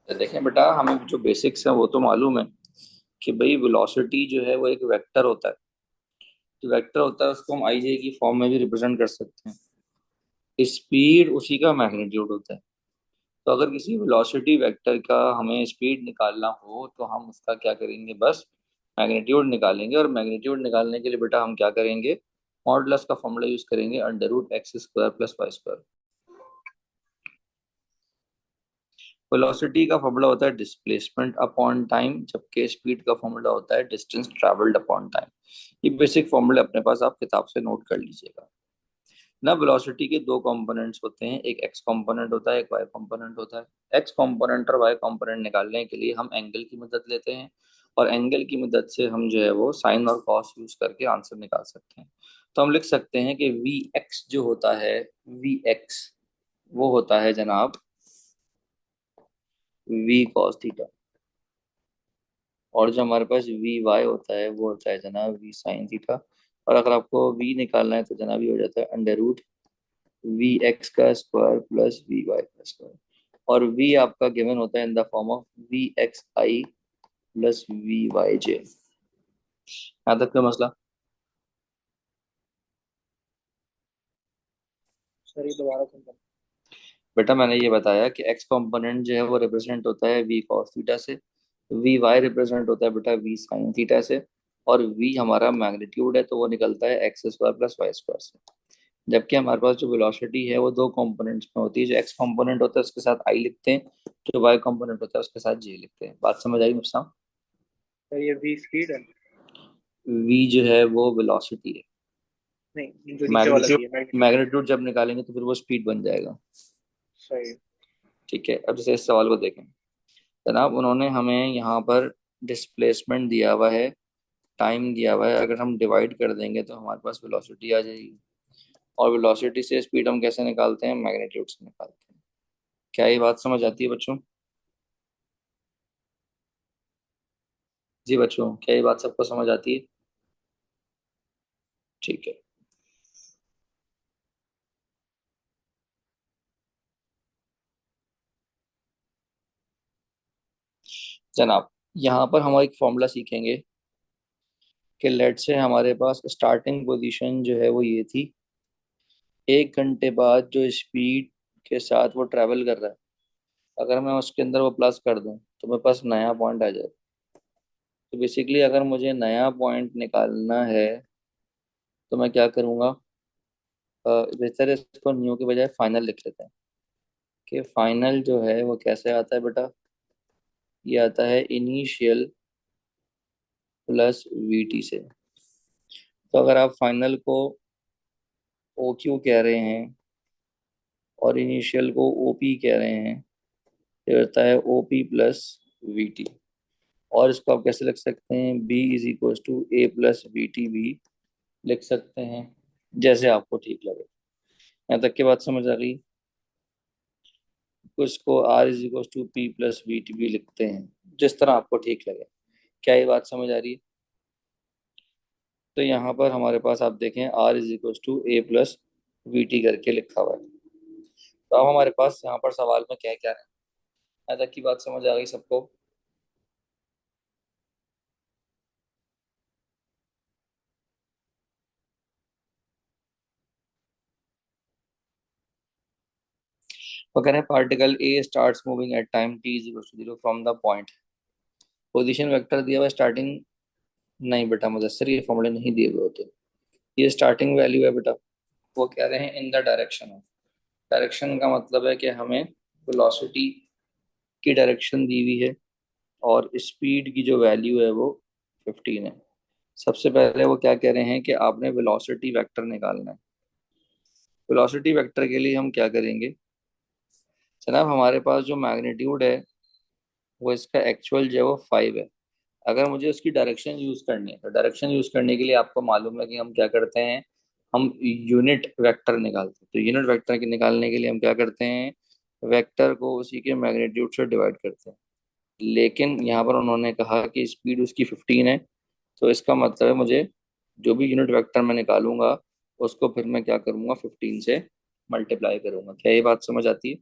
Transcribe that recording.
तो देखें बेटा, हमें जो बेसिक्स है वो तो मालूम है कि भाई वेलोसिटी जो है वो एक वेक्टर होता है। जो वेक्टर होता है उसको हम आई जे की फॉर्म में भी रिप्रेजेंट कर सकते हैं। स्पीड उसी का मैग्नीट्यूड होता है। तो अगर किसी वेलोसिटी वेक्टर का हमें स्पीड निकालना हो तो हम उसका क्या करेंगे, बस मैग्नीट्यूड निकालेंगे। और मैग्नीट्यूड निकालने के लिए बेटा हम क्या करेंगे, मॉडुलस का फॉर्मूला यूज करेंगे, under root X square plus Y square. Velocity का फॉर्मूला होता है डिस्प्लेसमेंट अपॉन टाइम, जबकि स्पीड का फॉर्मूला होता है डिस्टेंस ट्रैवल्ड अपॉन टाइम। ये बेसिक फॉर्मूले अपने पास आप किताब से नोट कर लीजिएगा ना। वेलोसिटी के दो कंपोनेंट्स होते हैं, एक एक्स कंपोनेंट होता है, एक वाई कंपोनेंट होता है। एक्स कंपोनेंट और वाई कंपोनेंट निकालने के लिए हम एंगल की मदद लेते हैं, और एंगल की मदद से हम जो है वो साइन और कॉस यूज करके आंसर निकाल सकते हैं। तो हम लिख सकते हैं कि वी एक्स जो होता है, वी एक्स वो होता है जनाब वी कॉस थीटा। और जो हमारे पास वी वाई होता है वो होता है जनाब वी साइन थीटा। और अगर आपको वी निकालना है तो जनाब ये हो जाता है अंडर रूट वी एक्स का स्क्वायर प्लस वी वाई का स्क्वायर। और वी आपका गिवन होता है in the form of V X I plus V Y J. यहाँ तक का मसला। सर ये दोबारा सुन। बेटा मैंने ये बताया कि एक्स कंपोनेंट जो है वो रिप्रेजेंट होता है वी कॉस थीटा से, वी वाई रिप्रेजेंट होता है बेटा वी साइन थीटा से, और वी हमारा मैग्नीट्यूड है तो वो निकलता है X square plus Y square से। जबकि हमारे पास जो वेलोसिटी है वो दो कंपोनेंट्स में होती है, जो एक्स कंपोनेंट होता है उसके साथ आई लिखते हैं, जो वाई कंपोनेंट होता है उसके साथ जे लिखते हैं। बात समझ आई मुझसे? सर ये वी स्पीड है। वी जो है वो वेलोसिटी है। नहीं, जो नीचे वाला वी मैग्नीट्यूड, है मैग्नीट्यूड। मैग्नीट्यूड जब निकालेंगे तो फिर वो स्पीड बन जाएगा। सही। ठीक है, अब जैसे इस सवाल को देखें जनाब, उन्होंने हमें यहाँ पर डिस्प्लेसमेंट दिया हुआ है, टाइम दिया हुआ है। अगर हम डिवाइड कर देंगे तो हमारे पास वेलोसिटी आ जाएगी। और वेलोसिटी से स्पीड हम कैसे निकालते हैं, मैग्नीट्यूड से निकालते हैं। क्या ये बात समझ आती है बच्चों? जी बच्चों, क्या ये बात सबको समझ आती है? ठीक है जनाब, यहाँ पर हम एक फॉर्मूला सीखेंगे कि लेट से हमारे पास स्टार्टिंग पोजीशन जो है वो ये थी। 1 घंटे बाद जो स्पीड के साथ वो ट्रैवल कर रहा है, अगर मैं उसके अंदर वो प्लस कर दूं तो मेरे पास नया पॉइंट आ जाए। तो बेसिकली अगर मुझे नया पॉइंट निकालना है तो मैं क्या करूँगा, बेहतर है इसको न्यू के बजाय फाइनल लिख लेते हैं। कि फाइनल जो है वो कैसे आता है बेटा, ये आता है इनिशियल प्लस वी टी से। तो अगर आप फाइनल को ओ क्यू कह रहे हैं और इनिशियल को ओ पी कह रहे हैं, ये होता है O P plus V T. और इसको आप कैसे लिख सकते हैं, B is equal to A plus V T भी लिख सकते हैं, जैसे आपको ठीक लगे। यहाँ तक की बात समझ आ गई? कुछ को R is equal to P plus V T भी लिखते हैं, जिस तरह आपको ठीक लगे। क्या ये बात समझ आ रही है? तो यहाँ पर हमारे पास आप देखें R is equal to A plus V T करके लिखा हुआ है। तो अब हमारे पास यहाँ पर सवाल में क्या क्या है, यहाँ तक की बात समझ आ गई सबको? वो कह रहे हैं particle A starts moving at time T is equal to zero from the point. Position vector दिया हुआ स्टार्टिंग, नहीं बेटा मुदस्सर ये फॉर्मूले नहीं दिए हुए होते। ये स्टार्टिंग वैल्यू है बेटा। वो कह रहे हैं in the direction of, direction का मतलब है कि हमें वेलोसिटी की डायरेक्शन दी हुई है, और स्पीड की जो वैल्यू है वो 15 है। सबसे पहले वो क्या कह रहे हैं कि आपने वेलोसिटी वेक्टर निकालना है। वेलोसिटी वेक्टर के लिए हम क्या करेंगे जनाब, हमारे पास जो मैग्नीट्यूड है वो इसका एक्चुअल जो है वो 5 है। अगर मुझे उसकी डायरेक्शन यूज करनी है तो डायरेक्शन यूज करने के लिए आपको मालूम है कि हम क्या करते हैं, हम यूनिट वेक्टर निकालते हैं। तो यूनिट वेक्टर के निकालने के लिए हम क्या करते हैं, वेक्टर को उसी के मैग्नीट्यूड से डिवाइड करते हैं। लेकिन यहाँ पर उन्होंने कहा कि स्पीड उसकी 15 है, तो इसका मतलब है मुझे जो भी यूनिट वेक्टर मैं निकालूंगा उसको फिर मैं क्या करूंगा, 15 से मल्टीप्लाई करूंगा। क्या ये बात समझ आती है?